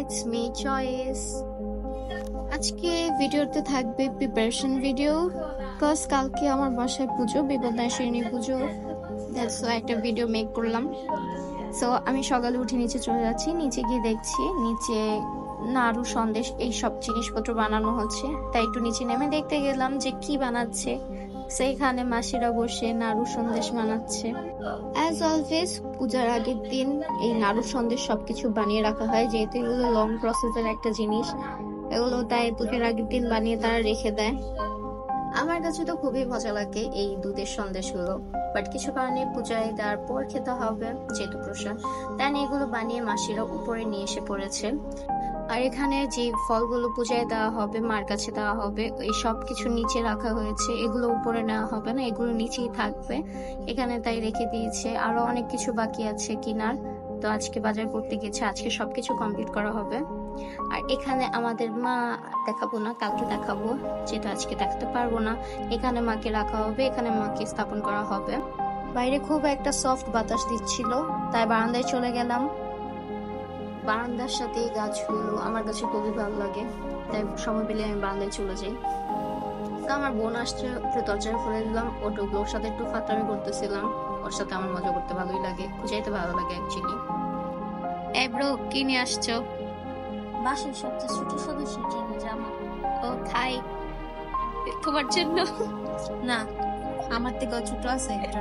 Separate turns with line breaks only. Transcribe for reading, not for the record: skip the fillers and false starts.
It's me choice. আজকে ভিডিওতে থাকবে প্রিপারেশন ভিডিও, কজ কালকে আমার বাসায় পুজো, বিপদাশিনী পুজো। দ্যাটস ওয়াই একটা ভিডিও মেক করলাম। সো আমি সকালে উঠে নিচে চলে যাচ্ছি, নিচে গিয়ে দেখছি নিচে নাড়ু সন্দেশ এই সব জিনিসপত্র বানানো হচ্ছে, তাই একটু নিচে নেমে দেখতে গেলাম যে কি বানাচ্ছে। সেইখানে মাসিরা বসে নাড়ু সন্দেশ বানাচ্ছে। অ্যাজ অলওয়েজ পূজার আগের দিন এই নাড়ু সন্দেশ সবকিছু বানিয়ে রাখা হয়, যেহেতু এগুলো লং প্রসেসের একটা জিনিস, এগুলো তাই পূজার আগের দিন বানিয়ে তারা রেখে দেয়। আমার কাছে তো খুবই মজা লাগে এই দুধের সন্দেশগুলো, বাট কিছু কারণে পূজায় দেওয়ার পর খেতে হবে যেহেতু প্রসাদ, তাই এগুলো বানিয়ে মাসিরা উপরে নিয়ে এসে পড়েছে। আর এখানে যে ফলগুলো পূজায় দেওয়া হবে, মার কাছে দেওয়া হবে, এই সব কিছু নিচে রাখা হয়েছে, এগুলো উপরে নেওয়া হবে না, এগুলো নিচেই থাকবে এখানে, তাই রেখে দিয়েছে। আরো অনেক কিছু বাকি আছে কেনার, তো আজকে বাজার করতে গেছে, আজকে সবকিছু কমপ্লিট করা হবে। আর এখানে আমাদের মা, দেখাবো না, কালকে দেখাবো, যেটা আজকে দেখাতে পারবো না। এখানে মাকে রাখা হবে, এখানে মাকে স্থাপন করা হবে। বাইরে খুব একটা সফট বাতাস দিচ্ছিল, তাই বারান্দায় চলে গেলাম। বারান্দার সাথে এই গাছগুলো আমার কাছে খুবই ভালো লাগে, তাই সময় পেলে আমি বারান্দায় চলে যাই। তো আমার বোন আসছে, একটু দরজায় খুলে দিলাম, ওর সাথে একটু ফাটামি করতেছিলাম। ওর সাথে আমার মজা করতে ভালোই লাগে, খুঁজাইতে ভালো লাগে অ্যাকচুয়ালি। এই ব্রো, কি নিয়ে আসছো?
বাসার সবচেয়ে ছোট সদস্যের জন্য জামা।
ও থাই, তোমার জন্য?
না, আমার থেকে ছোট আছে একটা।